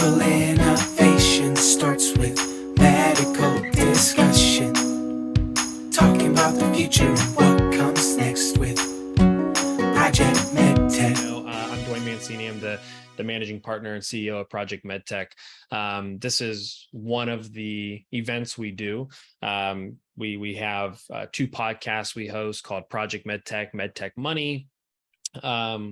Medical innovation starts with medical discussion. Talking about the future and what comes next with Project Medtech. I'm Dwayne Mancini. I'm the managing partner and CEO of Project Medtech. This is one of the events we do. We have two podcasts we host called Project Medtech, Medtech Money.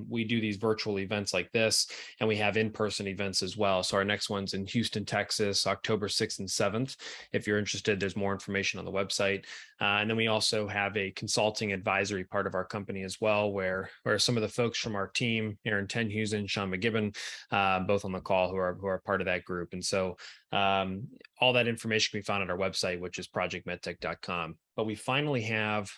We do these virtual events like this, and we have in-person events as well. So our next one's in Houston, Texas, October 6th and 7th. If you're interested, there's more information on the website. And then we also have a consulting advisory part of our company as well, where some of the folks from our team, Aaron Tenhusen, Sean McGibbon, both on the call, who are part of that group. And so all that information can be found on our website, which is projectmedtech.com. But we finally have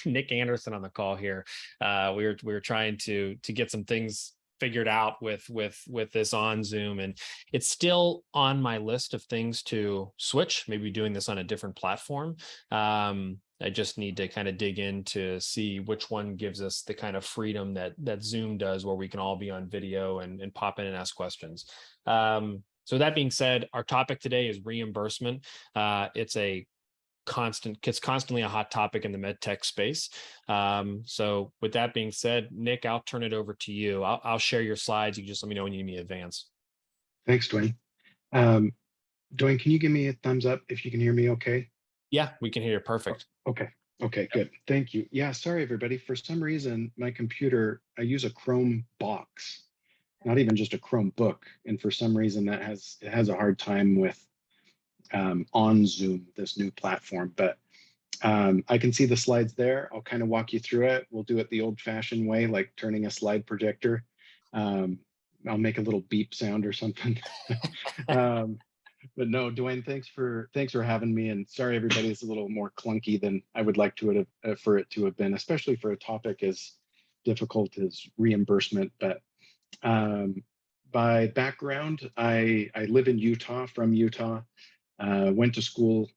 Nic Anderson on the call here. We were trying to get some things figured out with this on Zoom, and it's still on my list of things to switch, maybe doing this on a different platform. I just need to kind of dig in to see which one gives us the kind of freedom that Zoom does, where we can all be on video and pop in and ask questions. So that being said, our topic today is reimbursement. It's constantly a hot topic in the medtech space. So with that being said, Nic, I'll turn it over to you. I'll share your slides. You just let me know when you need me to advance. Thanks, Dwayne. Dwayne, can you give me a thumbs up if you can hear me okay? Yeah, we can hear you perfect. Okay, good. Thank you. Yeah, sorry, everybody. For some reason, my computer, I use a Chrome box, not even just a Chromebook. And for some reason it has a hard time with on Zoom, this new platform, but I can see the slides there. I'll kind of walk you through it. We'll do it the old-fashioned way, like turning a slide projector. I'll make a little beep sound or something. But no, Dwayne, thanks for having me. And sorry, everybody, it's a little more clunky than I would like for it to have been, especially for a topic as difficult as reimbursement. But by background, I live in Utah, from Utah. Went to school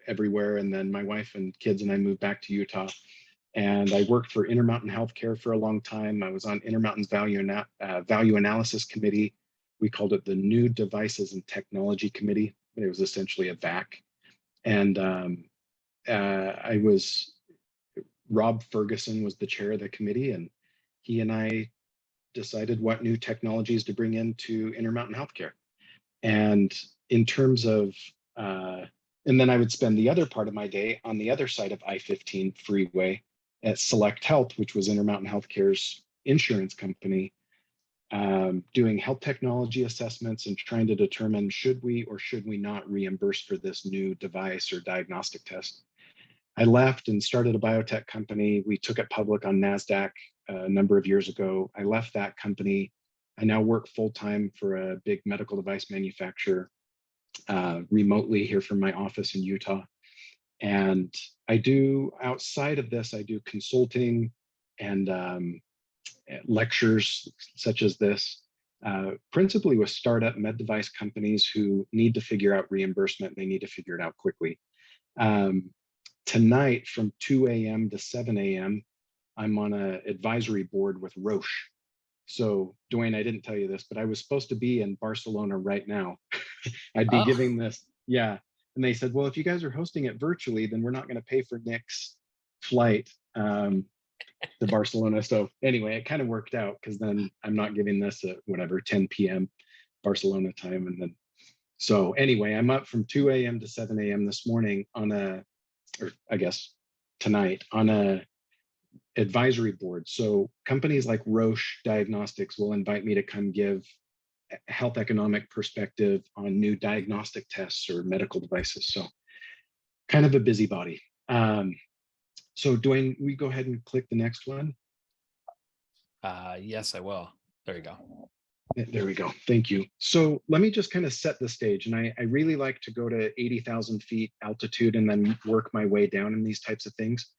everywhere, and then my wife and kids and I moved back to Utah. And I worked for Intermountain Healthcare for a long time. I was on Intermountain's Value Analysis Committee. We called it the New Devices and Technology Committee. It was essentially a VAC. And Rob Ferguson was the chair of the committee, and he and I decided what new technologies to bring into Intermountain Healthcare. And in terms of and then I would spend the other part of my day on the other side of I-15 freeway at Select Health, which was Intermountain Healthcare's insurance company, doing health technology assessments and trying to determine should we or should we not reimburse for this new device or diagnostic test. I left and started a biotech company. We took it public on NASDAQ a number of years ago. I left that company. I now work full-time for a big medical device manufacturer, remotely here from my office in Utah. And I do, outside of this, I do consulting and lectures such as this, principally with startup med device companies who need to figure out reimbursement. They need to figure it out quickly. Tonight from 2 a.m. to 7 a.m., I'm on an advisory board with Roche. So Dwayne, I didn't tell you this, but I was supposed to be in Barcelona right now. I'd be giving this, yeah. And they said, well, if you guys are hosting it virtually, then we're not going to pay for Nic's flight to Barcelona. So anyway, it kind of worked out, because then I'm not giving this at whatever, 10 p.m. Barcelona time. And then, so anyway, I'm up from 2 a.m. to 7 a.m. this morning or I guess tonight, on a advisory board. So companies like Roche Diagnostics will invite me to come give health economic perspective on new diagnostic tests or medical devices. So kind of a busybody. So Dwayne, we go ahead and click the next one. Yes, I will. There you go. There we go. Thank you. So let me just kind of set the stage. And I really like to go to 80,000 feet altitude and then work my way down in these types of things.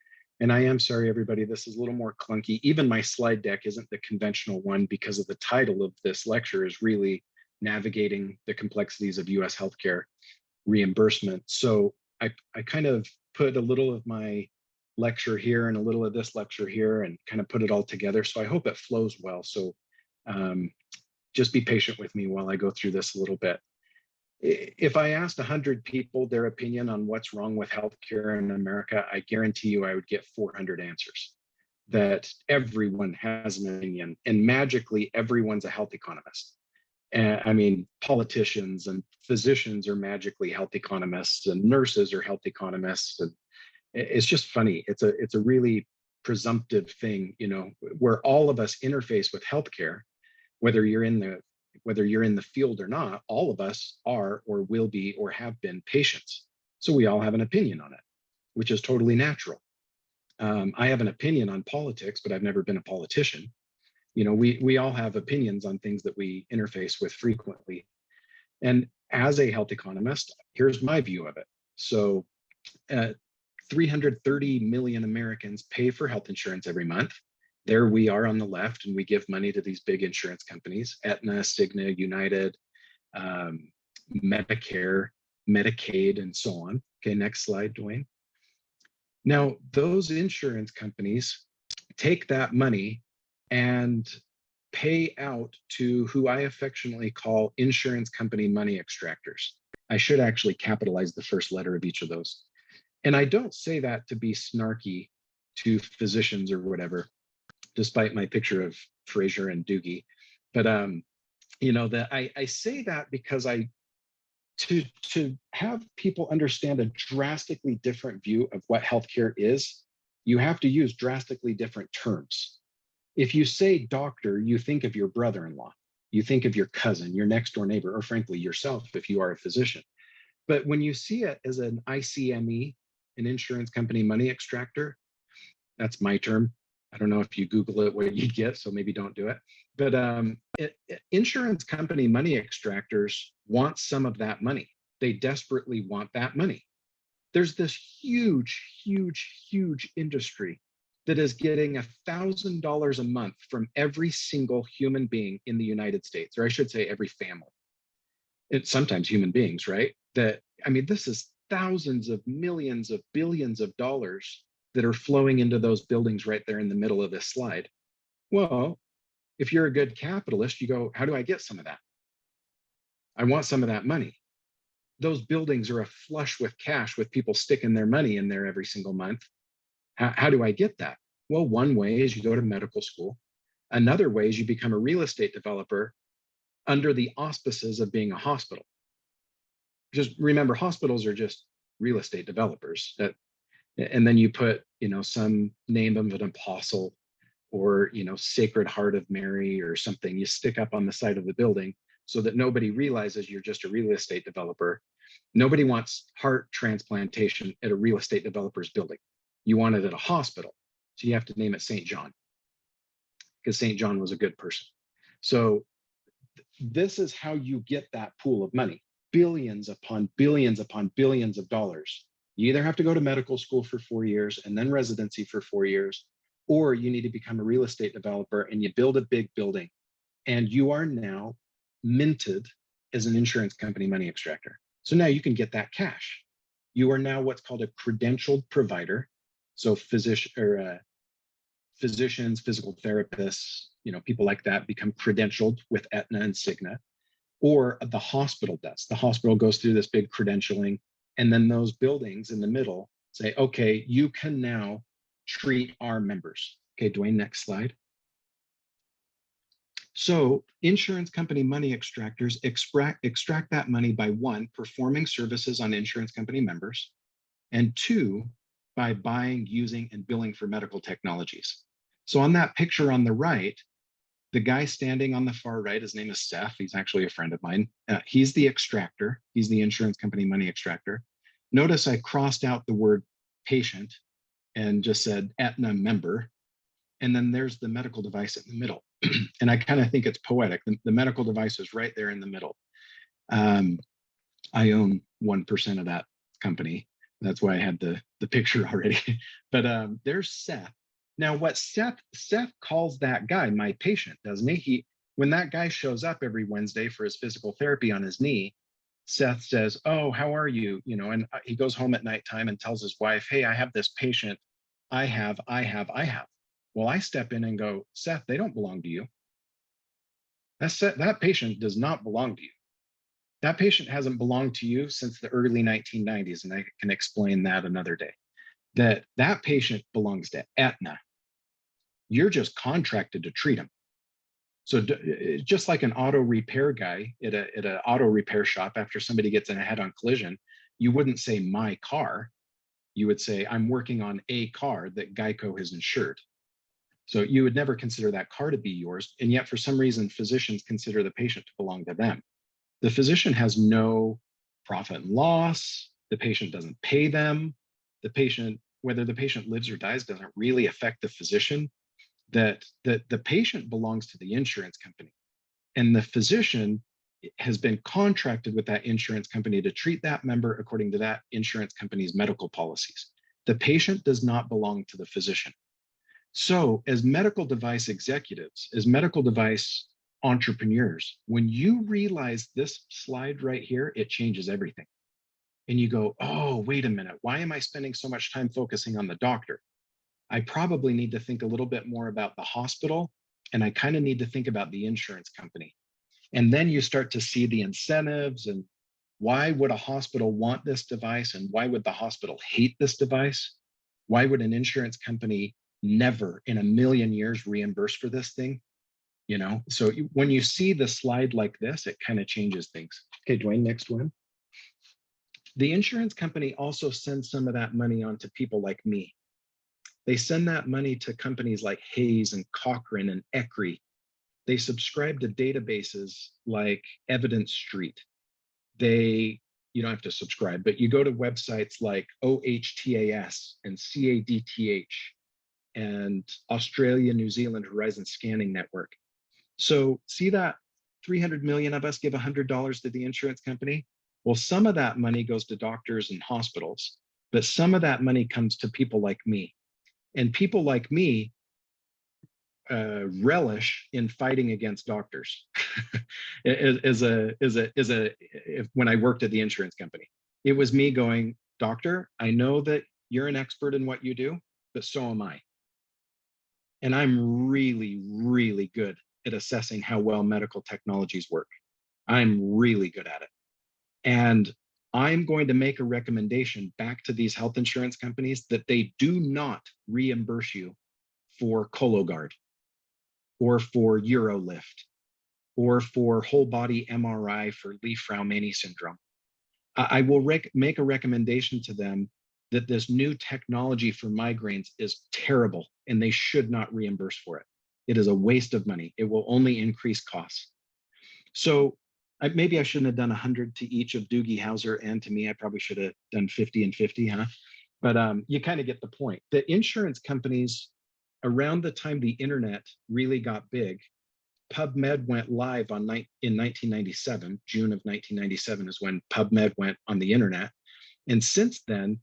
And I am sorry, everybody, this is a little more clunky. Even my slide deck isn't the conventional one, because of the title of this lecture is really navigating the complexities of US healthcare reimbursement. So I kind of put a little of my lecture here and a little of this lecture here and kind of put it all together. So I hope it flows well. So just be patient with me while I go through this a little bit. If I asked 100 people their opinion on what's wrong with healthcare in America, I guarantee you I would get 400 answers. That everyone has an opinion, and magically everyone's a health economist. And I mean, politicians and physicians are magically health economists, and nurses are health economists. And it's just funny. It's a really presumptive thing, you know, where all of us interface with healthcare, whether you're in the field or not. All of us are or will be or have been patients. So we all have an opinion on it, which is totally natural. I have an opinion on politics, but I've never been a politician. You know, we all have opinions on things that we interface with frequently. And as a health economist, here's my view of it. So 330 million Americans pay for health insurance every month. There we are on the left, and we give money to these big insurance companies: Aetna, Cigna, United, Medicare, Medicaid, and so on. Okay, next slide, Dwayne. Now, those insurance companies take that money and pay out to who I affectionately call insurance company money extractors. I should actually capitalize the first letter of each of those. And I don't say that to be snarky to physicians or whatever, despite my picture of Fraser and Doogie. But you know, that I say that because to have people understand a drastically different view of what healthcare is, you have to use drastically different terms. If you say doctor, you think of your brother-in-law, you think of your cousin, your next door neighbor, or frankly, yourself if you are a physician. But when you see it as an ICME, an insurance company money extractor, that's my term. I don't know if you Google it, what you get, so maybe don't do it. But insurance company money extractors want some of that money. They desperately want that money. There's this huge, huge, huge industry that is getting $1,000 a month from every single human being in the United States, or I should say every family. It's sometimes human beings, right? That, I mean, this is thousands of millions of billions of dollars that are flowing into those buildings right there in the middle of this slide. Well, if you're a good capitalist, you go, how do I get some of that? I want some of that money. Those buildings are flush with cash, with people sticking their money in there every single month. How do I get that? Well, one way is you go to medical school. Another way is you become a real estate developer under the auspices of being a hospital. Just remember, hospitals are just real estate developers. And then you put, you know, some name of an apostle or, you know, Sacred Heart of Mary or something, you stick up on the side of the building so that nobody realizes you're just a real estate developer. Nobody wants heart transplantation at a real estate developer's building. You want it at a hospital. So you have to name it St. John, because St. John was a good person. So this is how you get that pool of money, billions upon billions upon billions of dollars. You either have to go to medical school for 4 years and then residency for 4 years, or you need to become a real estate developer and you build a big building, and you are now minted as an insurance company money extractor. So now you can get that cash. You are now what's called a credentialed provider. So physicians, physical therapists, you know, people like that become credentialed with Aetna and Cigna, or the hospital does. The hospital goes through this big credentialing, and then those buildings in the middle say, okay, you can now treat our members. Okay, Dwayne, next slide. So insurance company money extractors extract that money by, one, performing services on insurance company members, and two, by buying, using, and billing for medical technologies. So on that picture on the right, the guy standing on the far right, his name is Seth. He's actually a friend of mine. He's the extractor. He's the insurance company money extractor. Notice I crossed out the word patient and just said Aetna member. And then there's the medical device in the middle. And I kind of think it's poetic. The medical device is right there in the middle. I own 1% of that company. That's why I had the picture already. But there's Seth. Now, what Seth calls that guy my patient, doesn't he? When that guy shows up every Wednesday for his physical therapy on his knee, Seth says, "Oh, how are you?" You know, and he goes home at nighttime and tells his wife, "Hey, I have this patient. I have." Well, I step in and go, "Seth, they don't belong to you. That patient does not belong to you. That patient hasn't belonged to you since the early 1990s, and I can explain that another day. That patient belongs to Aetna. You're just contracted to treat them. So just like an auto repair guy at an auto repair shop, after somebody gets in a head-on collision, you wouldn't say my car. You would say, I'm working on a car that Geico has insured. So you would never consider that car to be yours. And yet for some reason, physicians consider the patient to belong to them. The physician has no profit and loss. The patient doesn't pay them. The patient, whether the patient lives or dies, doesn't really affect the physician. That the patient belongs to the insurance company, and the physician has been contracted with that insurance company to treat that member according to that insurance company's medical policies. The patient does not belong to the physician. So as medical device executives, as medical device entrepreneurs, when you realize this slide right here, it changes everything. And you go, oh, wait a minute, why am I spending so much time focusing on the doctor? I probably need to think a little bit more about the hospital, and I kind of need to think about the insurance company. And then you start to see the incentives and why would a hospital want this device and why would the hospital hate this device? Why would an insurance company never in a million years reimburse for this thing? You know, so when you see the slide like this, it kind of changes things. Okay, Dwayne, next one. The insurance company also sends some of that money on to people like me. They send that money to companies like Hayes and Cochrane and ECRI. They subscribe to databases like Evidence Street. You don't have to subscribe, but you go to websites like OHTAS and CADTH and Australia, New Zealand Horizon Scanning Network. So see that 300 million of us give $100 to the insurance company? Well, some of that money goes to doctors and hospitals, but some of that money comes to people like me. And people like me relish in fighting against doctors. When I worked at the insurance company, it was me going, doctor, I know that you're an expert in what you do, but so am I. And I'm really, really good at assessing how well medical technologies work. I'm really good at it. And I'm going to make a recommendation back to these health insurance companies that they do not reimburse you for Cologuard or for Urolift or for whole body MRI for Lee-Fraumeni syndrome. I will make a recommendation to them that this new technology for migraines is terrible and they should not reimburse for it. It is a waste of money. It will only increase costs. So maybe I shouldn't have done 100 to each of Doogie Howser and to me. I probably should have done 50 and 50, huh? But you kind of get the point. The insurance companies, around the time the internet really got big, PubMed went live in 1997. June of 1997 is when PubMed went on the internet. And since then,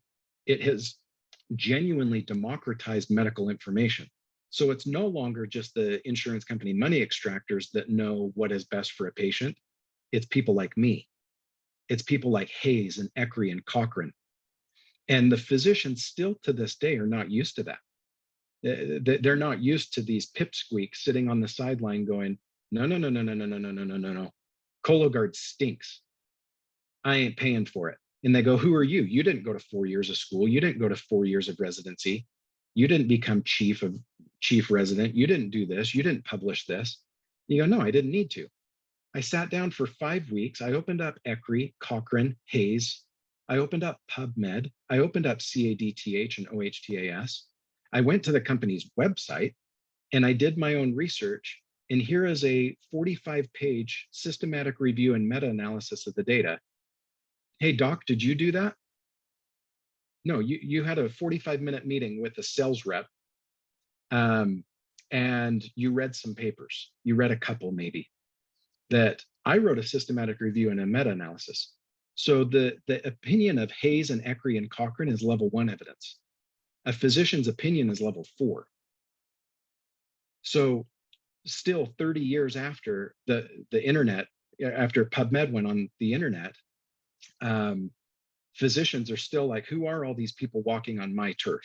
it has genuinely democratized medical information. So it's no longer just the insurance company money extractors that know what is best for a patient. It's people like me. It's people like Hayes and ECRI and Cochrane. And the physicians still to this day are not used to that. They're not used to these pipsqueaks sitting on the sideline going, no. Cologuard stinks. I ain't paying for it. And they go, who are you? You didn't go to 4 years of school. You didn't go to 4 years of residency. You didn't become chief resident. You didn't do this. You didn't publish this. You go, no, I didn't need to. I sat down for 5 weeks. I opened up ECRI, Cochrane, Hayes. I opened up PubMed. I opened up CADTH and OHTAS. I went to the company's website and I did my own research. And here is a 45-page systematic review and meta-analysis of the data. Hey, doc, did you do that? No, you had a 45-minute meeting with a sales rep and you read some papers. You read a couple maybe. That I wrote a systematic review and a meta-analysis. So the opinion of Hayes and ECRI and Cochrane is level 1 evidence. A physician's opinion is level 4. So still 30 years after the internet, after PubMed went on the internet, physicians are still like, who are all these people walking on my turf?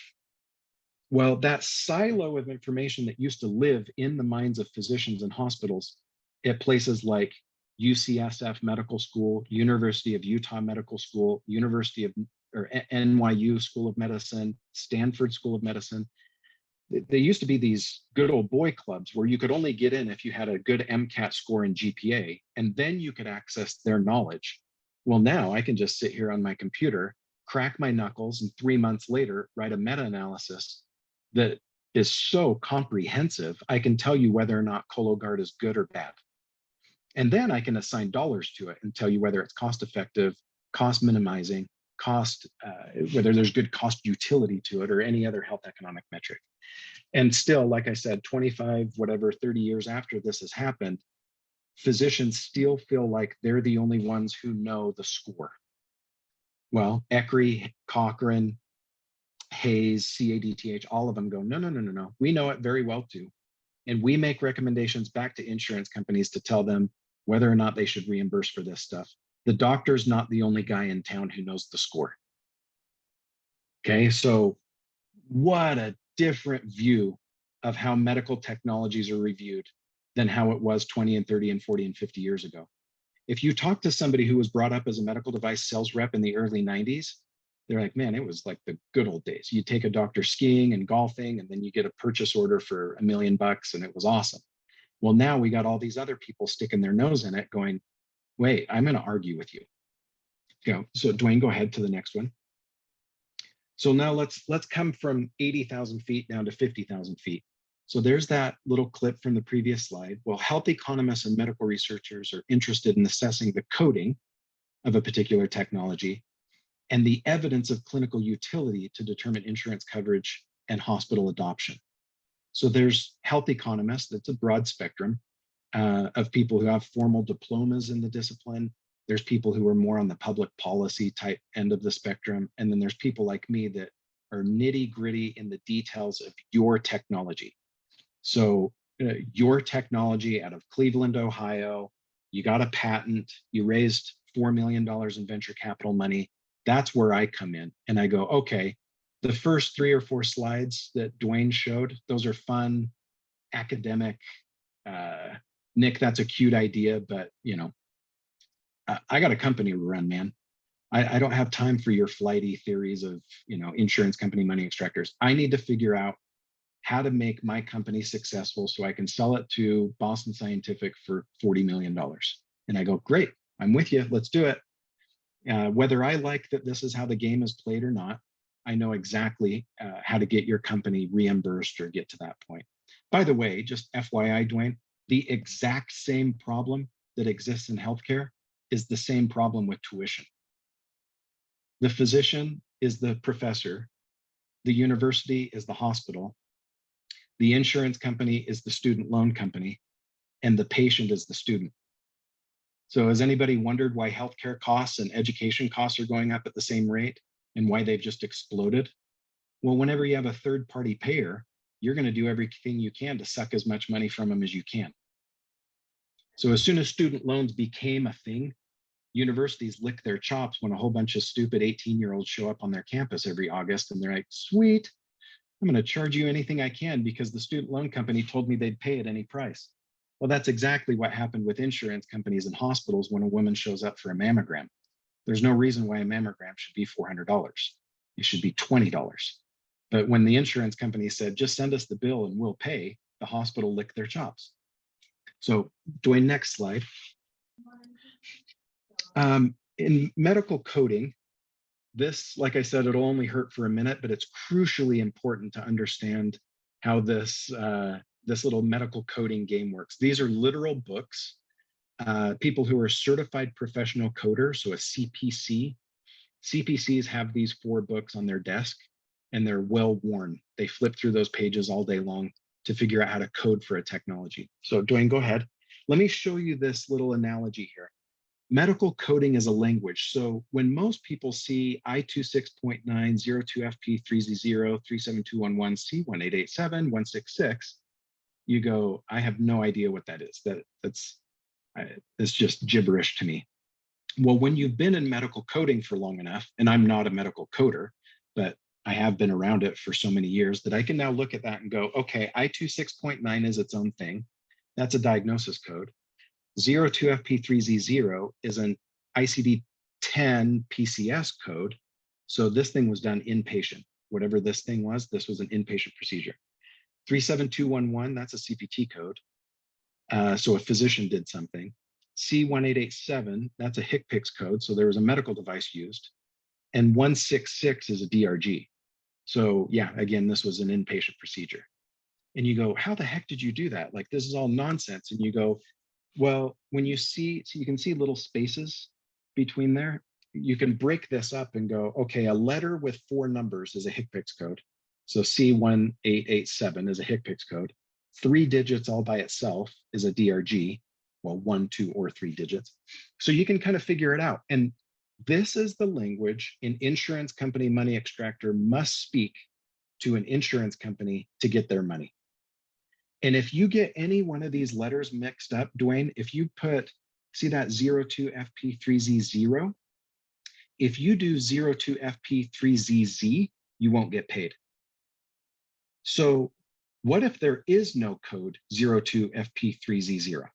Well, that silo of information that used to live in the minds of physicians and hospitals at places like UCSF Medical School, University of Utah Medical School, University of or NYU School of Medicine, Stanford School of Medicine. They used to be these good old boy clubs where you could only get in if you had a good MCAT score and GPA, and then you could access their knowledge. Well, now I can just sit here on my computer, crack my knuckles, and 3 months later, write a meta-analysis that is so comprehensive, I can tell you whether or not Cologuard is good or bad. And then I can assign dollars to it and tell you whether it's cost effective, cost minimizing, whether there's good cost utility to it or any other health economic metric. And still, like I said, 25, whatever, 30 years after this has happened, physicians still feel like they're the only ones who know the score. Well, ECRI, Cochrane, Hayes, CADTH, all of them go, no, no, no, no, no. We know it very well too. And we make recommendations back to insurance companies to tell them whether or not they should reimburse for this stuff. The doctor's not the only guy in town who knows the score. Okay, so what a different view of how medical technologies are reviewed than how it was 20 and 30 and 40 and 50 years ago. If you talk to somebody who was brought up as a medical device sales rep in the early 90s, they're like, man, it was like the good old days. You take a doctor skiing and golfing, and then you get a purchase order for $1 million, and it was awesome. Well, now we got all these other people sticking their nose in it going, wait, I'm going to argue with you. So Dwayne, go ahead to the next one. So now let's come from 80,000 feet down to 50,000 feet. So there's that little clip from the previous slide. Well, health economists and medical researchers are interested in assessing the coding of a particular technology and the evidence of clinical utility to determine insurance coverage and hospital adoption. So there's health economists, that's a broad spectrum of people who have formal diplomas in the discipline. There's people who are more on the public policy type end of the spectrum. And then there's people like me that are nitty gritty in the details of your technology. So your technology out of Cleveland, Ohio, you got a patent, you raised $4 million in venture capital money. That's where I come in and I go, okay, the first 3 or 4 slides that Dwayne showed, those are fun, academic. Nick, that's a cute idea, but I got a company to run, man. I don't have time for your flighty theories of, insurance company money extractors. I need to figure out how to make my company successful so I can sell it to Boston Scientific for $40 million. And I go, great, I'm with you, let's do it. Whether I like that this is how the game is played or not, I know exactly how to get your company reimbursed or get to that point. By the way, just FYI, Dwayne, the exact same problem that exists in healthcare is the same problem with tuition. The physician is the professor, the university is the hospital, the insurance company is the student loan company, and the patient is the student. So has anybody wondered why healthcare costs and education costs are going up at the same rate and why they've just exploded? Well, whenever you have a third-party payer, you're going to do everything you can to suck as much money from them as you can. So as soon as student loans became a thing, universities lick their chops when a whole bunch of stupid 18-year-olds show up on their campus every August and they're like, sweet, I'm going to charge you anything I can because the student loan company told me they'd pay at any price. Well, that's exactly what happened with insurance companies and hospitals when a woman shows up for a mammogram. There's no reason why a mammogram should be $400. It should be $20. But when the insurance company said, just send us the bill and we'll pay, the hospital licked their chops. So Dwayne, next slide. In medical coding, this, like I said, it'll only hurt for a minute, but it's crucially important to understand how this little medical coding game works. These are literal books. People who are certified professional coders, so a CPC. CPCs have these 4 books on their desk and they're well worn. They flip through those pages all day long to figure out how to code for a technology. So Dwayne, go ahead. Let me show you this little analogy here. Medical coding is a language. So when most people see I26.9, 02FP3Z0, 37211, C1887, 166, you go, I have no idea what that is. It's just gibberish to me. Well, when you've been in medical coding for long enough, and I'm not a medical coder, but I have been around it for so many years that I can now look at that and go, okay, I26.9 is its own thing. That's a diagnosis code. 02FP3Z0 is an ICD-10 PCS code. So this thing was done inpatient. Whatever this thing was, this was an inpatient procedure. 37211, that's a CPT code. So a physician did something. C1887, that's a HCPCS code. So there was a medical device used. And 166 is a DRG. So yeah, again, this was an inpatient procedure. And you go, how the heck did you do that? Like, this is all nonsense. And you go, well, when you see, so you can see little spaces between there, you can break this up and go, okay, a letter with 4 numbers is a HCPCS code. So C1887 is a HCPCS code. 3 digits all by itself is a DRG. Well, 1, 2, or 3 digits. So you can kind of figure it out. And this is the language an insurance company money extractor must speak to an insurance company to get their money. And if you get any one of these letters mixed up, Dwayne, if you put, see that 02FP3Z0, if you do 02FP3ZZ, you won't get paid. So what if there is no code 02FP3Z0?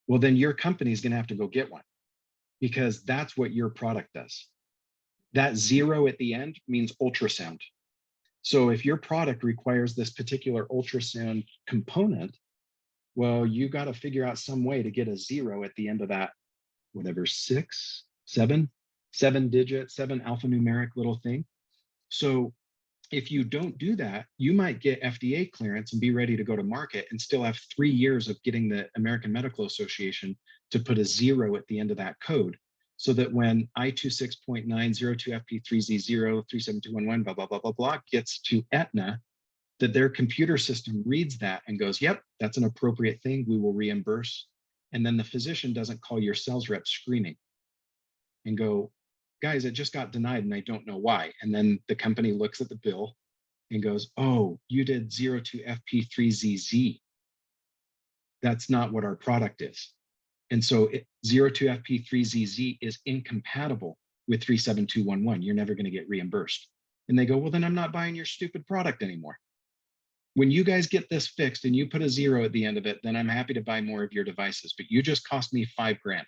Well, then your company is going to have to go get one, because that's what your product does. That 0 at the end means ultrasound. So if your product requires this particular ultrasound component, well, you got to figure out some way to get a 0 at the end of that, whatever, 6, 7 digit, 7 alphanumeric little thing. So if you don't do that, you might get FDA clearance and be ready to go to market and still have 3 years of getting the American Medical Association to put a 0 at the end of that code, so that when I26.902FP3Z0 37211 blah, blah, blah, blah, blah gets to Aetna, that their computer system reads that and goes, yep, that's an appropriate thing, we will reimburse. And then the physician doesn't call your sales rep screaming and go, guys, it just got denied and I don't know why. And then the company looks at the bill and goes, oh, you did 02FP3ZZ. That's not what our product is. And so 02FP3ZZ is incompatible with 37211. You're never going to get reimbursed. And they go, well, then I'm not buying your stupid product anymore. When you guys get this fixed and you put a 0 at the end of it, then I'm happy to buy more of your devices, but you just cost me $5 grand.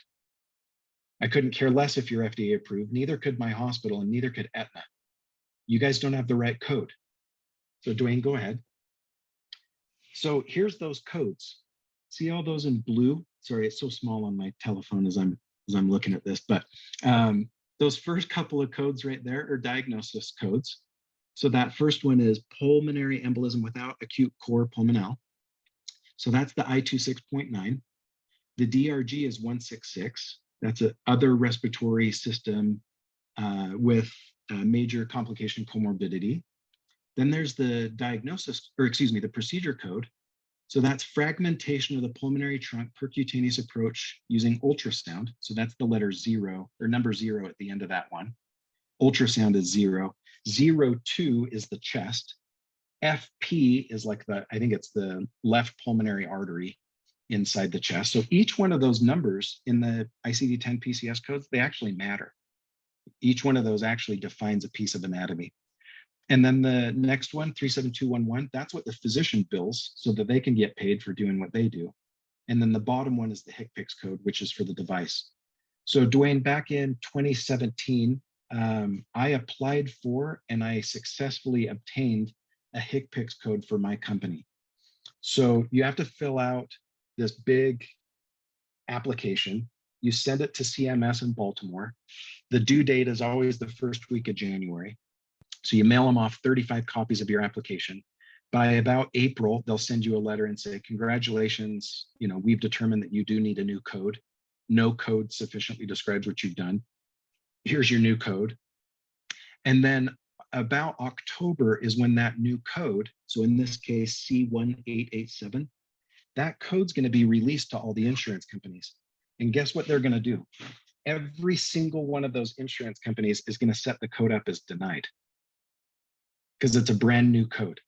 I couldn't care less if you're FDA approved, neither could my hospital and neither could Aetna. You guys don't have the right code. So Dwayne, go ahead. So here's those codes. See all those in blue? Sorry, it's so small on my telephone as I'm looking at this, but those first couple of codes right there are diagnosis codes. So that first one is pulmonary embolism without acute core pulmonale. So that's the I26.9. The DRG is 166. That's an other respiratory system with major complication comorbidity. Then there's the diagnosis, or excuse me, the procedure code. So that's fragmentation of the pulmonary trunk percutaneous approach using ultrasound. So that's the letter 0 or number 0 at the end of that one. Ultrasound is 0. 02 is the chest. FP is like I think it's the left pulmonary artery inside the chest. So each one of those numbers in the ICD-10 PCS codes, they actually matter. Each one of those actually defines a piece of anatomy. And then the next one, 37211, that's what the physician bills so that they can get paid for doing what they do. And then the bottom one is the HCPCS code, which is for the device. So Dwayne, back in 2017, I applied for and I successfully obtained a HCPCS code for my company. So you have to fill out this big application. You send it to CMS in Baltimore. The due date is always the first week of January. So you mail them off 35 copies of your application. By about April, they'll send you a letter and say, congratulations, we've determined that you do need a new code. No code sufficiently describes what you've done. Here's your new code. And then about October is when that new code, so in this case, C1887, that code's going to be released to all the insurance companies. And guess what they're going to do? Every single one of those insurance companies is going to set the code up as denied, because it's a brand new code.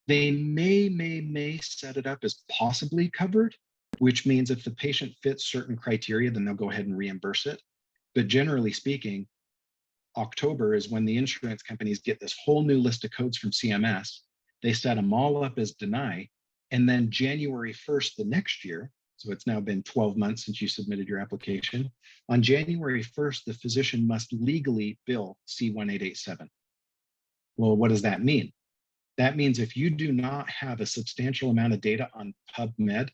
They may set it up as possibly covered, which means if the patient fits certain criteria, then they'll go ahead and reimburse it. But generally speaking, October is when the insurance companies get this whole new list of codes from CMS. They set them all up as deny. And then January 1st, the next year, So it's now been 12 months since you submitted your application. On January 1st, the physician must legally bill C1887. Well, what does that mean? That means if you do not have a substantial amount of data on PubMed,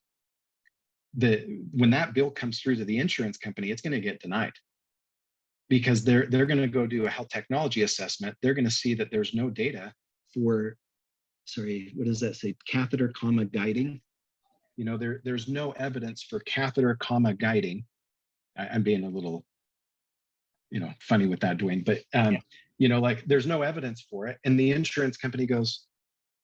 when that bill comes through to the insurance company, it's going to get denied, because they're going to go do a health technology assessment. They're going to see that there's no data for, sorry, what does that say? Catheter comma guiding. You know, there's no evidence for catheter comma guiding. I'm being a little, funny with that, Dwayne, but like there's no evidence for it. And the insurance company goes,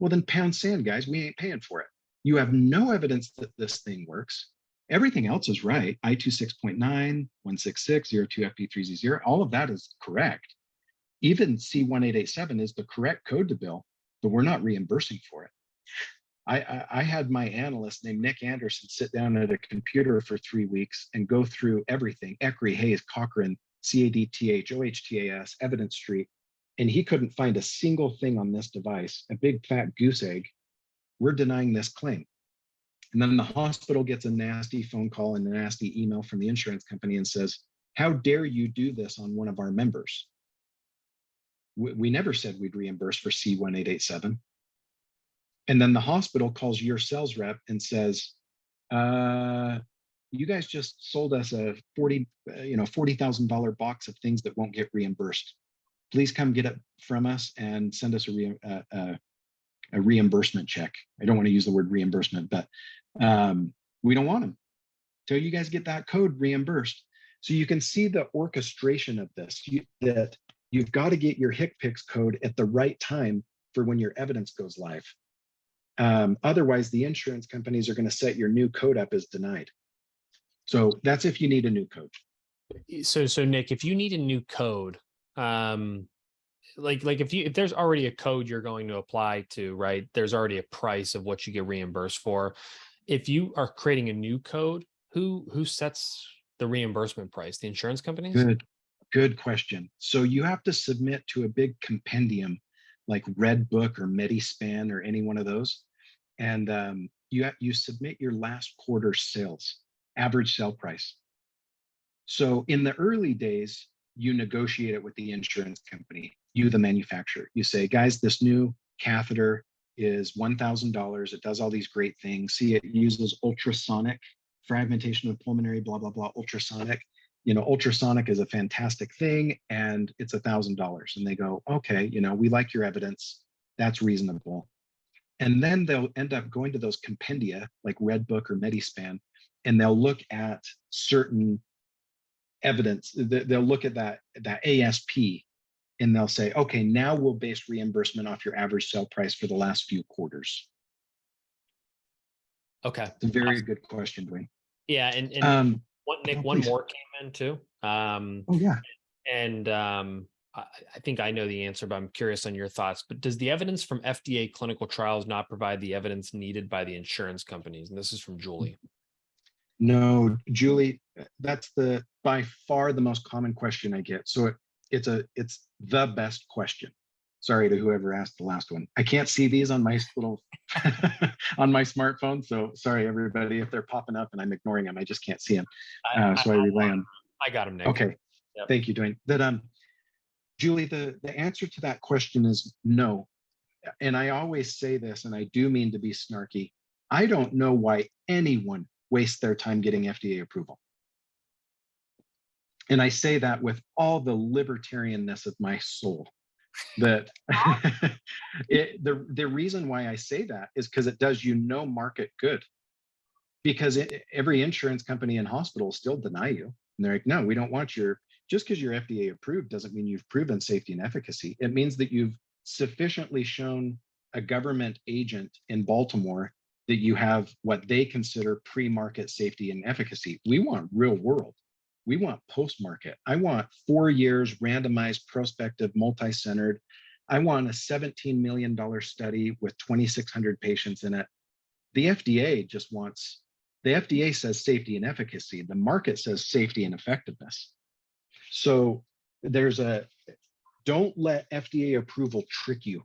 well, then pound sand, guys, we ain't paying for it. You have no evidence that this thing works. Everything else is right. I26.9, 166, 02FP3Z0, all of that is correct. Even C1887 is the correct code to bill, but we're not reimbursing for it. I had my analyst named Nic Anderson sit down at a computer for 3 weeks and go through everything, ECRI, Hayes, Cochrane, CADTH, OHTAS, Evidence Street, and he couldn't find a single thing on this device, a big fat goose egg. We're denying this claim. And then the hospital gets a nasty phone call and a nasty email from the insurance company and says, how dare you do this on one of our members? We never said we'd reimburse for C1887. And then the hospital calls your sales rep and says, you guys just sold us a $40,000 box of things that won't get reimbursed. Please come get it from us and send us a reimbursement check. I don't want to use the word reimbursement, but we don't want them till you guys get that code reimbursed. So you can see the orchestration of this, that you've got to get your HCPCS code at the right time for when your evidence goes live. Otherwise, the insurance companies are going to set your new code up as denied. So that's if you need a new code. So Nic, if you need a new code, like if there's already a code you're going to apply to, right? There's already a price of what you get reimbursed for. If you are creating a new code, who sets the reimbursement price? The insurance companies? Good question. So you have to submit to a big compendium like Red Book or Medispan or any one of those. And you submit your last quarter sales, average sale price. So in the early days, you negotiate it with the insurance company, you, the manufacturer. You say, guys, this new catheter is $1,000. It does all these great things. See, it uses ultrasonic fragmentation of pulmonary, blah, blah, blah, ultrasonic. Ultrasonic is a fantastic thing, and it's $1,000. And they go, okay, we like your evidence. That's reasonable. And then they'll end up going to those compendia like Red Book or Medispan, and they'll look at certain evidence. They'll look at that ASP, and they'll say, okay, now we'll base reimbursement off your average sale price for the last few quarters. Okay. It's a very good question, Dwayne. Yeah. And Nic, one more came in too. Oh yeah. And I think I know the answer, but I'm curious on your thoughts. But does the evidence from FDA clinical trials not provide the evidence needed by the insurance companies? And this is from Julie. No, Julie, that's by far the most common question I get. So it's the best question. Sorry to whoever asked the last one. I can't see these on my little on my smartphone. So sorry, everybody, if they're popping up and I'm ignoring them. I just can't see them. So I rely on. I got them, Nic. Okay. Yep. Thank you, Dwayne. Julie, the answer to that question is no. And I always say this, and I do mean to be snarky. I don't know why anyone wastes their time getting FDA approval. And I say that with all the libertarianness of my soul. That the reason why I say that is because it does market good. Because every insurance company and hospital still deny you. And they're like, no, we don't want just because you're FDA approved doesn't mean you've proven safety and efficacy. It means that you've sufficiently shown a government agent in Baltimore that you have what they consider pre-market safety and efficacy. We want real world. We want post-market. I want 4 years randomized, prospective, multi-centered. I want a $17 million study with 2,600 patients in it. The FDA the FDA says safety and efficacy. The market says safety and effectiveness. So don't let FDA approval trick you.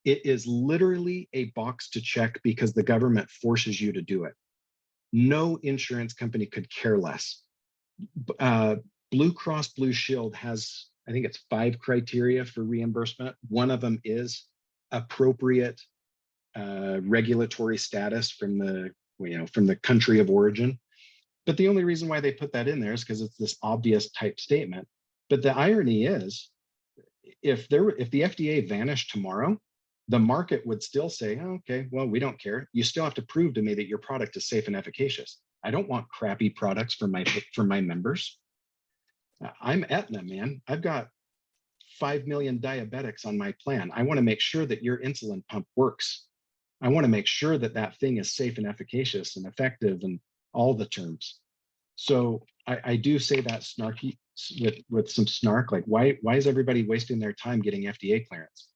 It is literally a box to check because the government forces you to do it. No insurance company could care less. Blue Cross Blue Shield has, I think it's 5 criteria for reimbursement. One of them is appropriate regulatory status from the country of origin. But the only reason why they put that in there is because it's this obvious type statement. But the irony is, if the FDA vanished tomorrow, the market would still say, oh, okay, well, we don't care. You still have to prove to me that your product is safe and efficacious. I don't want crappy products for my members. I'm Aetna, man. I've got 5 million diabetics on my plan. I want to make sure that your insulin pump works. I want to make sure that that thing is safe and efficacious and effective and all the terms. So I do say that snarky with some snark, like why is everybody wasting their time getting FDA clearance?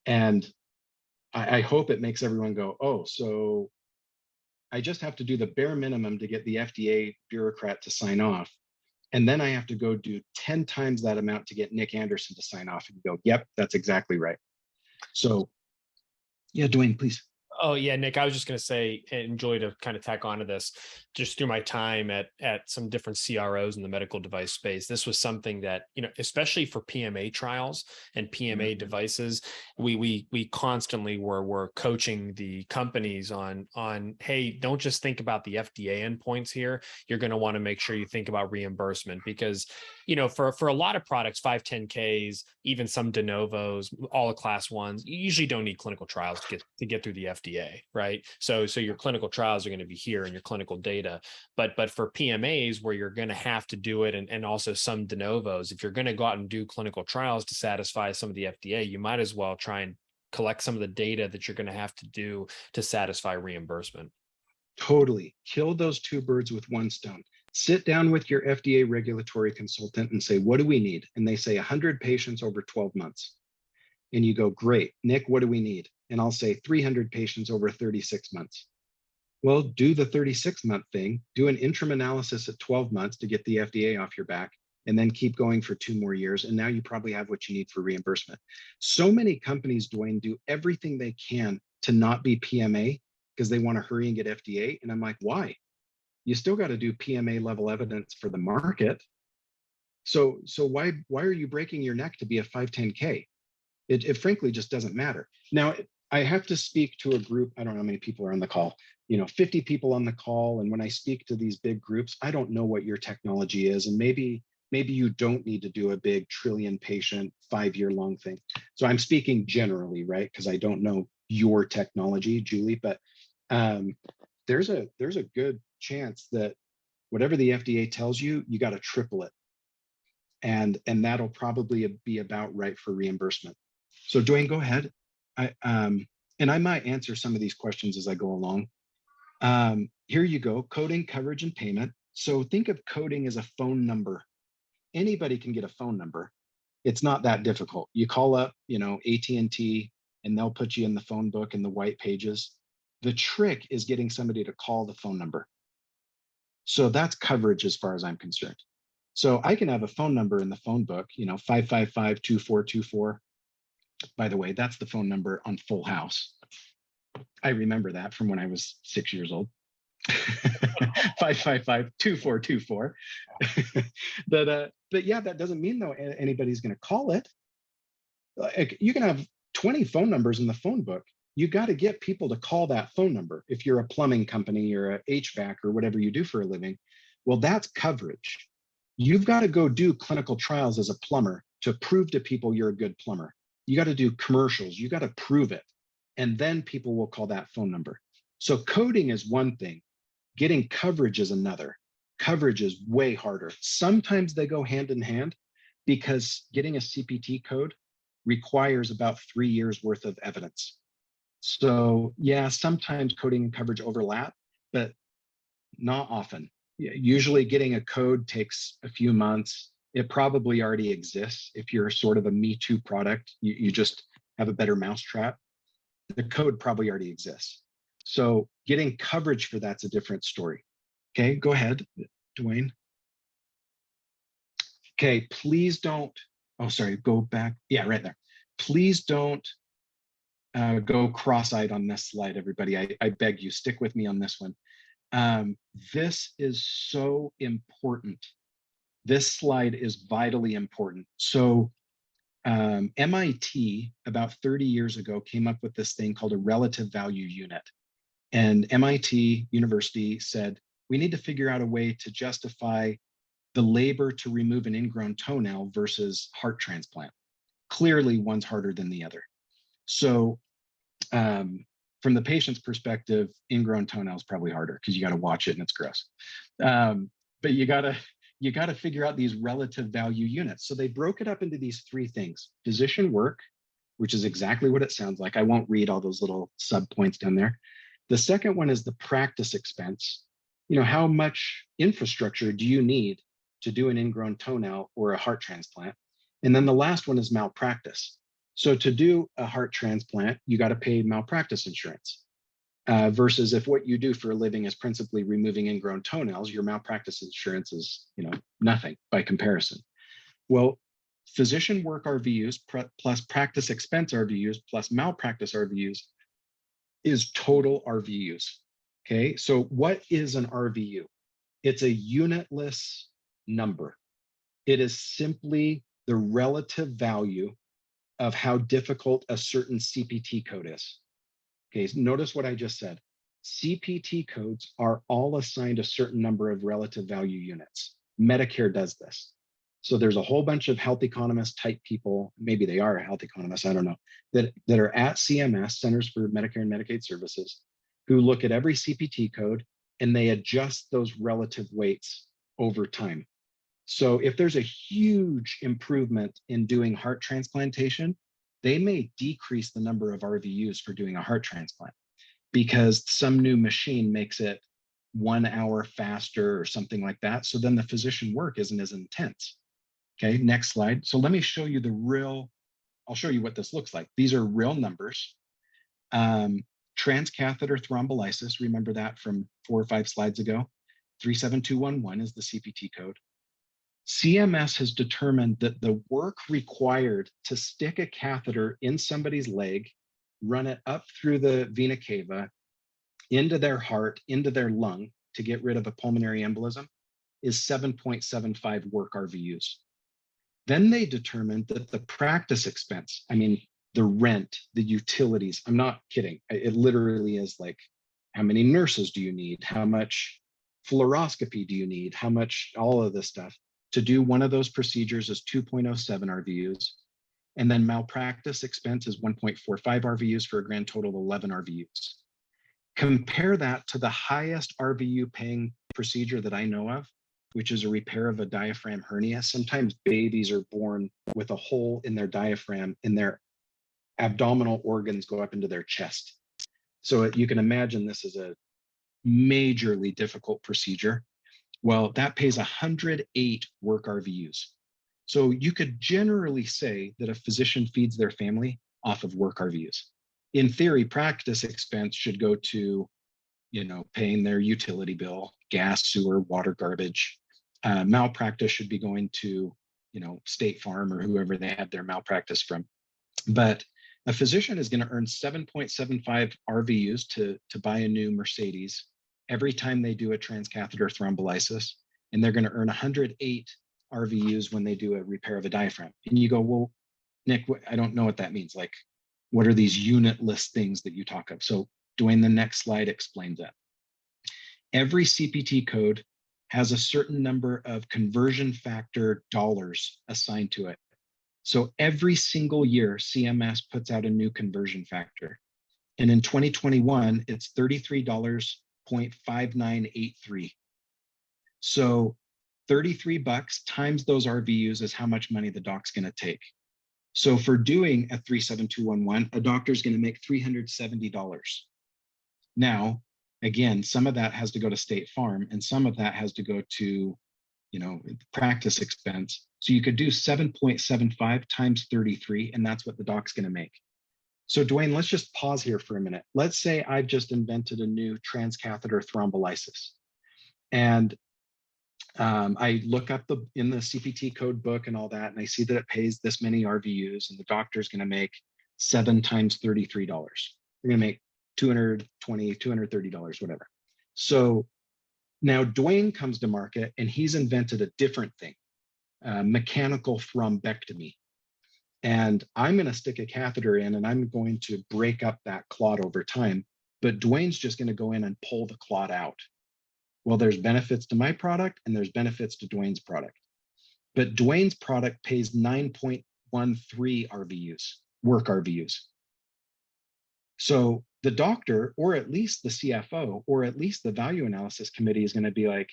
And I hope it makes everyone go, oh, so I just have to do the bare minimum to get the FDA bureaucrat to sign off. And then I have to go do 10 times that amount to get Nic Anderson to sign off, and go, yep, that's exactly right. So yeah, Dwayne, please. Oh yeah, Nic, I was just going to say, enjoy to kind of tack onto this, just through my time at some different CROs in the medical device space. This was something that, especially for PMA trials and PMA devices, we constantly were coaching the companies on, hey, don't just think about the FDA endpoints here. You're going to want to make sure you think about reimbursement, because for a lot of products, 510Ks, even some de novos, all the class ones, you usually don't need clinical trials to get through the FDA, right? So your clinical trials are going to be here in your clinical data. But for PMAs, where you're going to have to do it, and also some de novos, if you're going to go out and do clinical trials to satisfy some of the FDA, you might as well try and collect some of the data that you're going to have to do to satisfy reimbursement. Totally. Kill those 2 birds with 1 stone. Sit down with your FDA regulatory consultant and say, what do we need? And they say 100 patients over 12 months. And you go, great, Nic, what do we need? And I'll say 300 patients over 36 months. Well, do the 36-month thing, do an interim analysis at 12 months to get the FDA off your back, and then keep going for 2 more years. And now you probably have what you need for reimbursement. So many companies, Dwayne, do everything they can to not be PMA because they want to hurry and get FDA. And I'm like, why? You still got to do PMA level evidence for the market. So why are you breaking your neck to be a 510K? It frankly just doesn't matter. Now, I have to speak to a group. I don't know how many people are on the call, 50 people on the call. And when I speak to these big groups, I don't know what your technology is. And maybe you don't need to do a big trillion patient 5-year-long thing. So I'm speaking generally, right? Because I don't know your technology, Julie, but there's a good chance that whatever the FDA tells you, you got to triple it. And that'll probably be about right for reimbursement. So Dwayne, go ahead. And I might answer some of these questions as I go along. Here you go, coding, coverage, and payment. So think of coding as a phone number. Anybody can get a phone number. It's not that difficult. You call up, AT&T, and they'll put you in the phone book in the white pages. The trick is getting somebody to call the phone number. So that's coverage as far as I'm concerned. So I can have a phone number in the phone book, 555-2424. By the way, that's the phone number on Full House. I remember that from when I was 6 years old. 555-2424. But yeah, that doesn't mean though anybody's going to call it. Like, you can have 20 phone numbers in the phone book. You got to get people to call that phone number. If you're a plumbing company or a HVAC or whatever you do for a living, well, that's coverage. You've got to go do clinical trials as a plumber to prove to people you're a good plumber. You got to do commercials. You got to prove it. And then people will call that phone number. So coding is one thing. Getting coverage is another. Coverage is way harder. Sometimes they go hand in hand, because getting a CPT code requires about 3 years worth of evidence. So yeah, sometimes coding and coverage overlap, but not often. Usually getting a code takes a few months. It probably already exists. If you're sort of a Me Too product, you just have a better mousetrap. The code probably already exists. So getting coverage for that's a different story. Okay, go ahead, Dwayne. Okay, please don't, oh, sorry, go back. Yeah, right there. Please don't go cross-eyed on this slide, everybody. I beg you, stick with me on this one. This is so important. This slide is vitally important. So MIT about 30 years ago came up with this thing called a relative value unit. And MIT University said, we need to figure out a way to justify the labor to remove an ingrown toenail versus heart transplant. Clearly, one's harder than the other. So from the patient's perspective, ingrown toenail is probably harder because you got to watch it and it's gross. But you got to figure out these relative value units. So they broke it up into these three things: physician work, which is exactly what it sounds like. I won't read all those little sub points down there. The second one is the practice expense. You know, how much infrastructure do you need to do an ingrown toenail or a heart transplant? And then the last one is malpractice. So to do a heart transplant, you got to pay malpractice insurance. Versus if what you do for a living is principally removing ingrown toenails, your malpractice insurance is, you know, nothing by comparison. Well, physician work RVUs plus practice expense RVUs plus malpractice RVUs is total RVUs. Okay, so what is an RVU? It's a unitless number. It is simply the relative value of how difficult a certain CPT code is. Okay, so notice what I just said. CPT codes are all assigned a certain number of relative value units. Medicare does this. So there's a whole bunch of health economist type people, maybe they are health economists, I don't know, that are at CMS, Centers for Medicare and Medicaid Services, who look at every CPT code and they adjust those relative weights over time. So if there's a huge improvement in doing heart transplantation, they may decrease the number of RVUs for doing a heart transplant because some new machine makes it 1 hour faster or something like that. So then the physician work isn't as intense. Okay, next slide. So let me show you I'll show you what this looks like. These are real numbers. Transcatheter thrombolysis, remember that from 4 or 5 slides ago? 37211 is the CPT code. CMS has determined that the work required to stick a catheter in somebody's leg, run it up through the vena cava, into their heart, into their lung to get rid of a pulmonary embolism is 7.75 work RVUs. Then they determined that the practice expense, I mean, the rent, the utilities, I'm not kidding. It literally is like, how many nurses do you need? How much fluoroscopy do you need? How much, all of this stuff. To do one of those procedures is 2.07 RVUs. And then malpractice expense is 1.45 RVUs for a grand total of 11 RVUs. Compare that to the highest RVU paying procedure that I know of, which is a repair of a diaphragm hernia. Sometimes babies are born with a hole in their diaphragm and their abdominal organs go up into their chest. So you can imagine this is a majorly difficult procedure. Well, that pays 108 work RVUs. So you could generally say that a physician feeds their family off of work RVUs. In theory, practice expense should go to, you know, paying their utility bill, gas, sewer, water, garbage. Malpractice should be going to, you know, State Farm or whoever they had their malpractice from. But a physician is going to earn 7.75 RVUs to buy a new Mercedes every time they do a transcatheter thrombolysis, and they're going to earn 108 RVUs when they do a repair of a diaphragm. And you go, well, Nick, I don't know what that means. Like, what are these unitless things that you talk of? So Dwayne, the next slide explains that. Every CPT code has a certain number of conversion factor dollars assigned to it. So every single year, CMS puts out a new conversion factor. And in 2021, it's $33.5983. So 33 bucks times those RVUs is how much money the doc's going to take. So for doing a 37211, a doctor's going to make $370. Now, again, some of that has to go to State Farm and some of that has to go to, you know, practice expense. So you could do 7.75 times 33, and that's what the doc's going to make. So Dwayne, let's just pause here for a minute. Let's say I've just invented a new transcatheter thrombolysis. And I look up in the CPT code book and all that, and I see that it pays this many RVUs, and the doctor's going to make 7 times $33. They're going to make $220, $230, whatever. So Now, Dwayne comes to market and he's invented a different thing, mechanical thrombectomy. And I'm going to stick a catheter in and I'm going to break up that clot over time. But Dwayne's just going to go in and pull the clot out. Well, there's benefits to my product and there's benefits to Dwayne's product. But Dwayne's product pays 9.13 RVUs, work RVUs. So the doctor, or at least the CFO, or at least the value analysis committee is going to be like,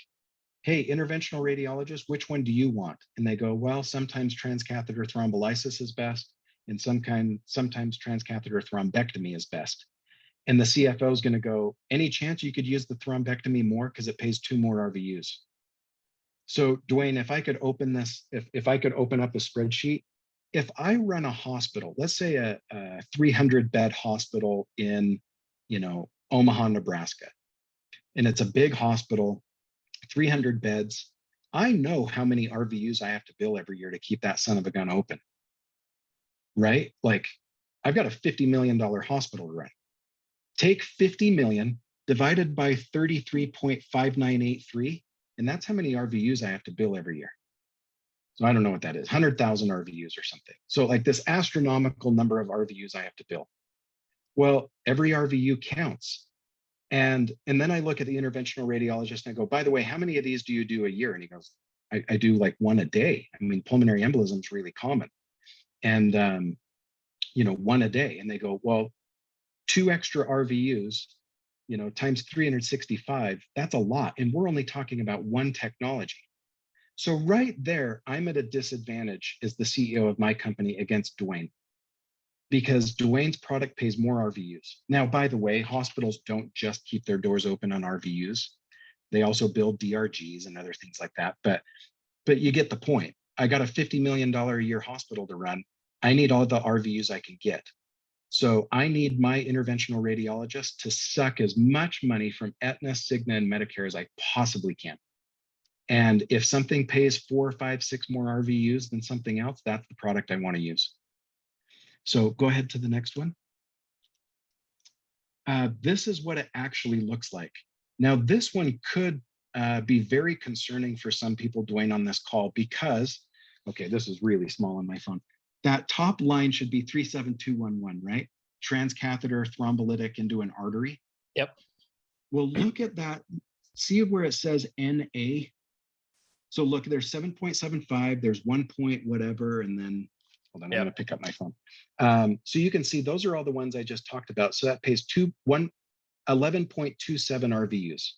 hey, interventional radiologist, which one do you want? And they go, well, sometimes transcatheter thrombolysis is best, and sometimes transcatheter thrombectomy is best. And the CFO is going to go, any chance you could use the thrombectomy more because it pays 2 more RVUs? So Dwayne, if I could open this, if I could open up a spreadsheet, if I run a hospital, let's say a 300-bed hospital in, Omaha, Nebraska, and it's a big hospital, 300 beds, I know how many RVUs I have to bill every year to keep that son of a gun open, right? Like, I've got a $50 million hospital to run. Take 50 million divided by 33.5983, and that's how many RVUs I have to bill every year. So I don't know what that is, 100,000 RVUs or something. So like this astronomical number of RVUs I have to bill. Well, every RVU counts. And then I look at the interventional radiologist and I go, by the way, how many of these do you do a year? And he goes, I do like 1 a day. I mean, pulmonary embolism is really common. And, 1 a day. And they go, well, 2 extra RVUs, times 365, that's a lot. And we're only talking about one technology. So right there, I'm at a disadvantage as the CEO of my company against Dwayne, because Dwayne's product pays more RVUs. Now, by the way, hospitals don't just keep their doors open on RVUs. They also build DRGs and other things like that. But you get the point. I got a $50 million a year hospital to run. I need all the RVUs I can get. So I need my interventional radiologist to suck as much money from Aetna, Cigna, and Medicare as I possibly can. And if something pays 4, 5, 6 more RVUs than something else, that's the product I want to use. So go ahead to the next one. This is what it actually looks like. Now, this one could be very concerning for some people, Dwayne, on this call, because, okay, this is really small on my phone. That top line should be 37211, right? Transcatheter thrombolytic into an artery. Yep. Well, look at that. See where it says NA? So look, there's 7.75, there's 1 point whatever, and then, hold on, I'm going to pick up my phone. So you can see those are all the ones I just talked about. So that pays 11.27 RVUs.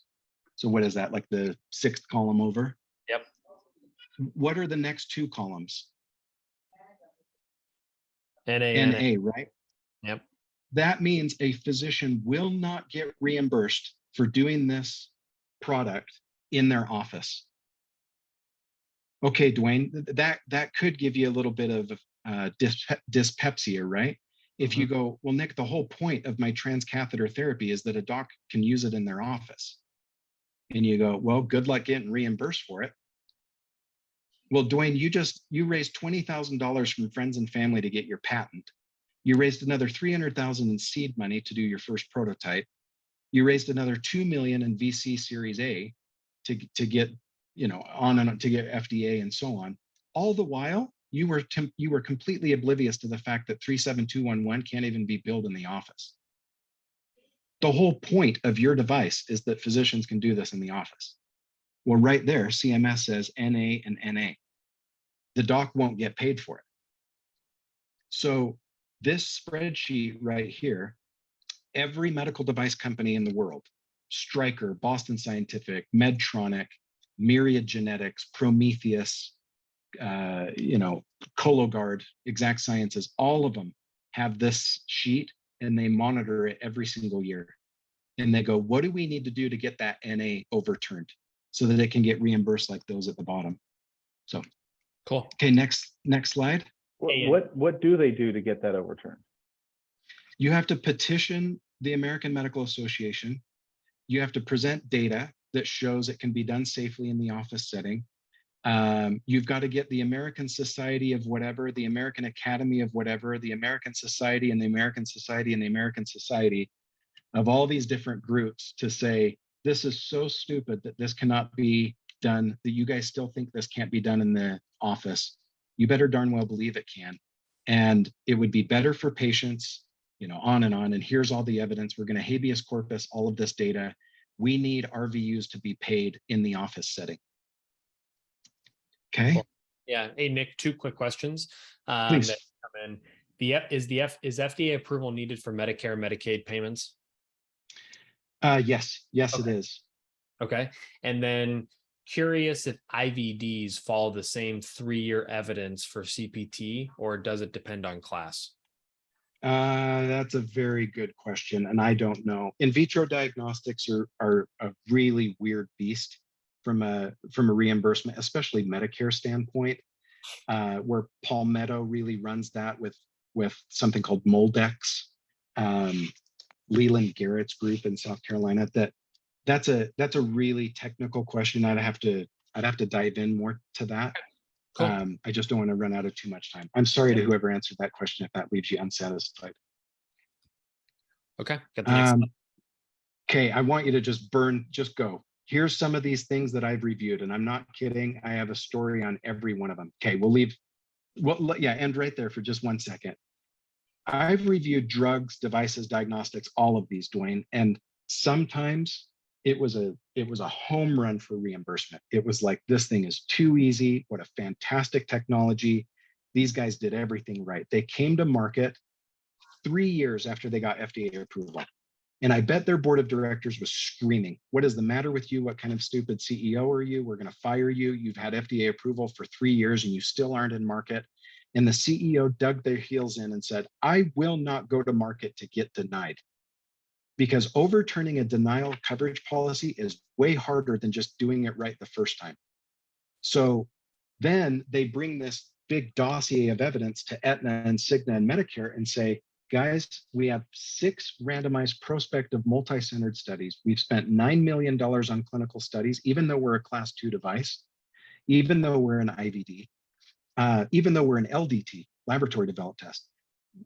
So what is that, like the 6th column over? Yep. What are the next 2 columns? NA, right? Yep. That means a physician will not get reimbursed for doing this product in their office. Okay, Dwayne, that could give you a little bit of dyspepsia, right? If you go, well, Nic, the whole point of my transcatheter therapy is that a doc can use it in their office. And you go, well, good luck getting reimbursed for it. Well, Dwayne, you raised $20,000 from friends and family to get your patent. You raised another $300,000 in seed money to do your first prototype. You raised another $2 million in VC Series A to get, on and on, to get FDA and so on. All the while, you were completely oblivious to the fact that 37211 can't even be billed in the office. The whole point of your device is that physicians can do this in the office. Well, right there, CMS says NA and NA. The doc won't get paid for it. So this spreadsheet right here, every medical device company in the world, Stryker, Boston Scientific, Medtronic, Myriad Genetics, Prometheus, Cologuard, Exact Sciences, all of them have this sheet and they monitor it every single year. And they go, what do we need to do to get that NA overturned so that it can get reimbursed like those at the bottom? So, cool. Okay, next slide. What do they do to get that overturned? You have to petition the American Medical Association. You have to present data that shows it can be done safely in the office setting. You've got to get the American Society of whatever, the American Academy of whatever, the American Society and the American Society and the American Society of all these different groups to say, this is so stupid that this cannot be done, that you guys still think this can't be done in the office. You better darn well believe it can. And it would be better for patients, on and on. And here's all the evidence. We're going to habeas corpus all of this data. We need RVUs to be paid in the office setting. Okay. Cool. Yeah. Hey, Nick, 2 quick questions Please. that come in. Is FDA approval needed for Medicare, Medicaid payments? Yes, Okay. it is. Okay. And then curious if IVDs follow the same 3-year evidence for CPT, or does it depend on class? That's a very good question, and I don't know. In vitro diagnostics are a really weird beast from a reimbursement, especially Medicare standpoint, where Palmetto really runs that with something called Moldex, Leland Garrett's group in South Carolina. That's a really technical question. I'd have to dive in more to that. Cool. I just don't want to run out of too much time. I'm sorry to whoever answered that question if that leaves you unsatisfied. Okay. Got the next one. Okay, I want you to just go. Here's some of these things that I've reviewed, and I'm not kidding. I have a story on every one of them. Okay, end right there for just 1 second. I've reviewed drugs, devices, diagnostics, all of these, Dwayne, and sometimes it was a home run for reimbursement. It was like, this thing is too easy. What a fantastic technology. These guys did everything right. They came to market 3 years after they got FDA approval. And I bet their board of directors was screaming, what is the matter with you? What kind of stupid CEO are you? We're going to fire you. You've had FDA approval for 3 years and you still aren't in market. And the CEO dug their heels in and said, I will not go to market to get denied. Because overturning a denial coverage policy is way harder than just doing it right the first time. So then they bring this big dossier of evidence to Aetna and Cigna and Medicare and say, guys, we have 6 randomized prospective multi-centered studies. We've spent $9 million on clinical studies, even though we're a class 2 device, even though we're an IVD, even though we're an LDT, laboratory developed test.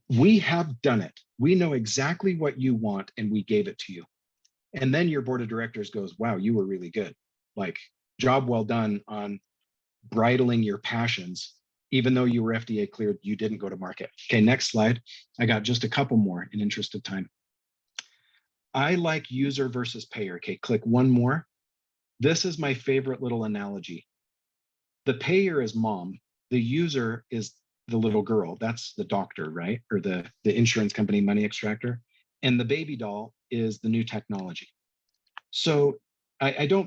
We have done it. We know exactly what you want, and we gave it to you. And then your board of directors goes, wow, you were really good. Like, job well done on bridling your passions. Even though you were FDA cleared, you didn't go to market. Okay, next slide. I got just a couple more in interest of time. I like user versus payer. Okay, click one more. This is my favorite little analogy. The payer is mom. The user is the little girl. That's the doctor, right? Or the insurance company money extractor. And the baby doll is the new technology. So I do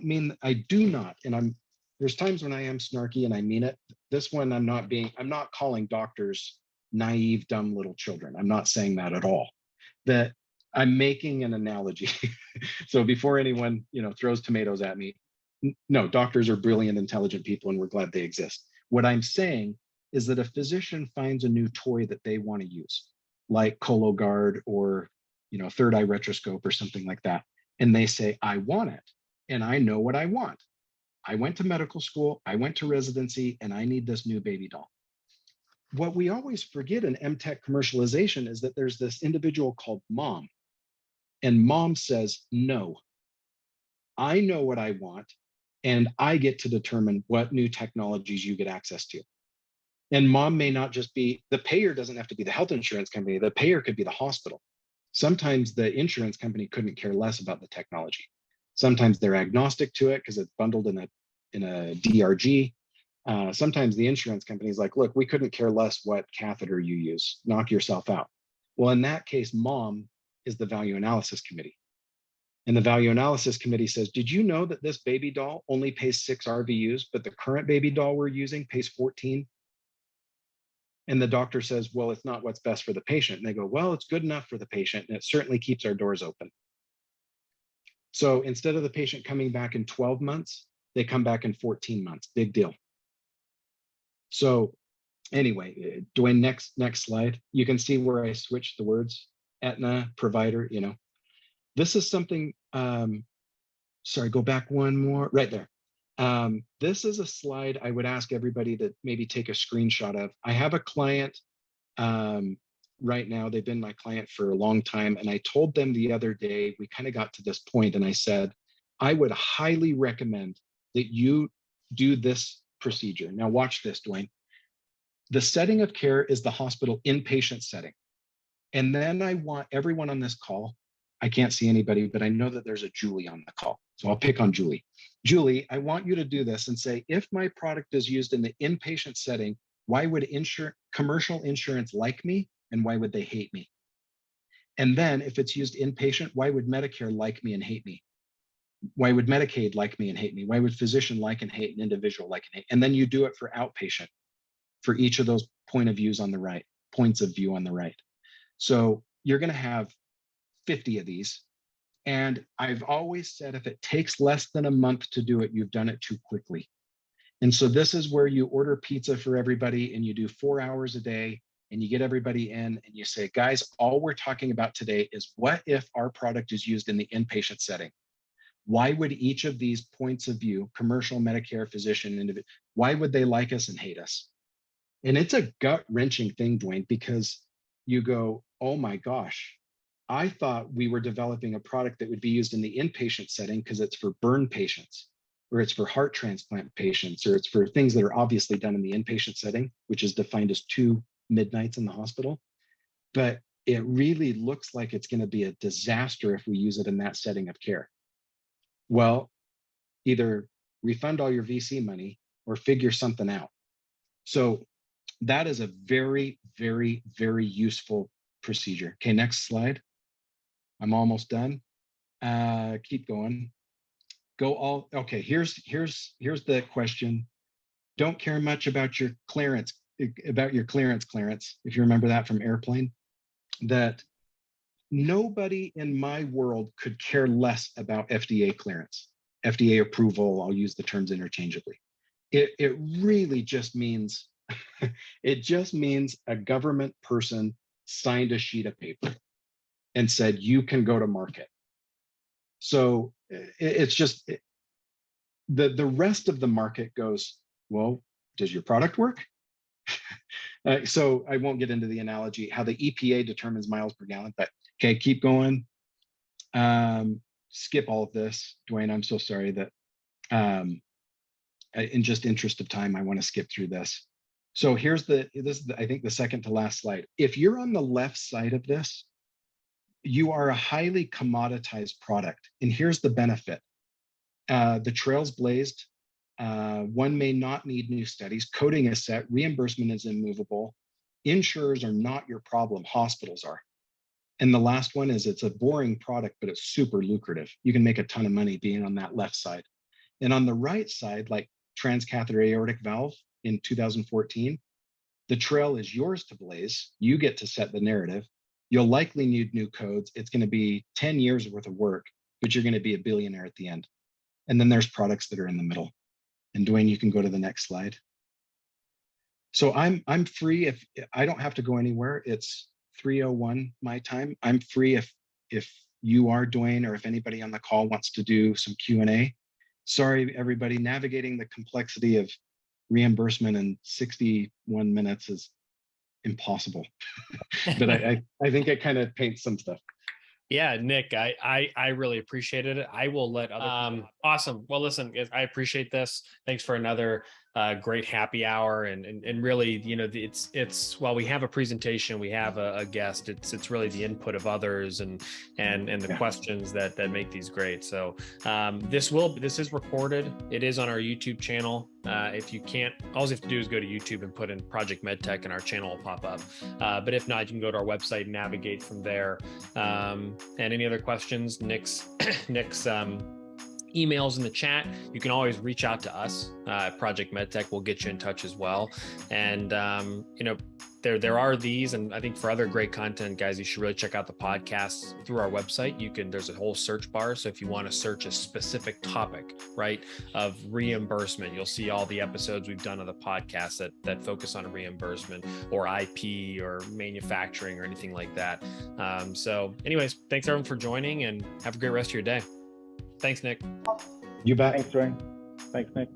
not, and there's times when I am snarky and I mean it. This one, I'm not calling doctors naive, dumb little children. I'm not saying that at all. That I'm making an analogy. So before anyone, throws tomatoes at me, no, doctors are brilliant, intelligent people, and we're glad they exist. What I'm saying is that a physician finds a new toy that they want to use, like Cologuard or, third eye retroscope or something like that. And they say, I want it. And I know what I want. I went to medical school, I went to residency, and I need this new baby doll. What we always forget in MTech commercialization is that there's this individual called mom. And mom says, no, I know what I want, and I get to determine what new technologies you get access to. And mom may not just be, the payer doesn't have to be the health insurance company, the payer could be the hospital. Sometimes the insurance company couldn't care less about the technology. Sometimes they're agnostic to it because it's bundled in a DRG. Sometimes the insurance company is like, look, we couldn't care less what catheter you use, knock yourself out. Well, in that case, mom is the value analysis committee. And the value analysis committee says, did you know that this baby doll only pays 6 RVUs, but the current baby doll we're using pays 14? And the doctor says, well, it's not what's best for the patient. And they go, well, it's good enough for the patient, and it certainly keeps our doors open. So instead of the patient coming back in 12 months, they come back in 14 months. Big deal. So anyway, Dwayne, next slide. You can see where I switched the words, Aetna, provider, This is something, sorry, go back one more, right there. This is a slide I would ask everybody to maybe take a screenshot of. I have a client right now, they've been my client for a long time. And I told them the other day, we kind of got to this point and I said, I would highly recommend that you do this procedure. Now watch this, Dwayne. The setting of care is the hospital inpatient setting. And then I want everyone on this call, I can't see anybody, but I know that there's a Julie on the call. So I'll pick on Julie. Julie, I want you to do this and say, if my product is used in the inpatient setting, why would commercial insurance like me? And why would they hate me? And then if it's used inpatient, why would Medicare like me and hate me? Why would Medicaid like me and hate me? Why would physician like and hate an individual like and hate? And then you do it for outpatient for each of those points of view on the right. So you're going to have 50 of these. And I've always said, if it takes less than a month to do it, you've done it too quickly. And so this is where you order pizza for everybody and you do 4 hours a day and you get everybody in and you say, guys, all we're talking about today is what if our product is used in the inpatient setting? Why would each of these points of view, commercial, Medicare, physician, individual, why would they like us and hate us? And it's a gut-wrenching thing, Dwayne, because you go, oh my gosh, I thought we were developing a product that would be used in the inpatient setting because it's for burn patients, or it's for heart transplant patients, or it's for things that are obviously done in the inpatient setting, which is defined as 2 midnights in the hospital. But it really looks like it's going to be a disaster if we use it in that setting of care. Well, either refund all your VC money or figure something out. So that is a very, very, very useful procedure. Okay, next slide. I'm almost done. Keep going. Okay, here's the question. Don't care much about your clearance, if you remember that from Airplane, that nobody in my world could care less about FDA clearance, FDA approval. I'll use the terms interchangeably. It really just means, it just means a government person signed a sheet of paper and said, you can go to market. So it's just, the rest of the market goes, well, does your product work? So I won't get into the analogy, how the EPA determines miles per gallon, but okay, keep going. Skip all of this, Dwayne, I'm so sorry that in just interest of time, I want to skip through this. So here's I think the second to last slide. If you're on the left side of this, you are a highly commoditized product. And here's the benefit. The trail's blazed. One may not need new studies. Coding is set. Reimbursement is immovable. Insurers are not your problem. Hospitals are. And the last one is, it's a boring product, but it's super lucrative. You can make a ton of money being on that left side. And on the right side, like transcatheter aortic valve in 2014, the trail is yours to blaze. You get to set the narrative. You'll likely need new codes. It's going to be 10 years worth of work, but you're going to be a billionaire at the end. And then there's products that are in the middle. And Dwayne, you can go to the next slide. So I'm free if I don't have to go anywhere. It's 3:01 my time. I'm free if you are, Dwayne, or if anybody on the call wants to do some Q&A. Sorry, everybody, navigating the complexity of reimbursement in 61 minutes is impossible. But I think it kind of paints some stuff. Yeah, Nic, I really appreciated it. I will let other awesome. Well, listen, I appreciate this. Thanks for another great happy hour. And really, you know, it's while we have a presentation, we have a guest, it's really the input of others and the questions that make these great. So this is recorded. It is on our YouTube channel. If you can't, all you have to do is go to YouTube and put in Project Medtech and our channel will pop up. But if not, you can go to our website and navigate from there. And any other questions, Nic's emails in the chat. You can always reach out to us at Project Medtech. We'll get you in touch as well. And you know, there are these, and I think for other great content, guys, you should really check out the podcasts through our website. There's a whole search bar. So if you want to search a specific topic, right, of reimbursement, you'll see all the episodes we've done of the podcast that focus on reimbursement or IP or manufacturing or anything like that. So anyways, thanks everyone for joining and have a great rest of your day. Thanks, Nic. You bet. Thanks, Ray. Thanks, Nic.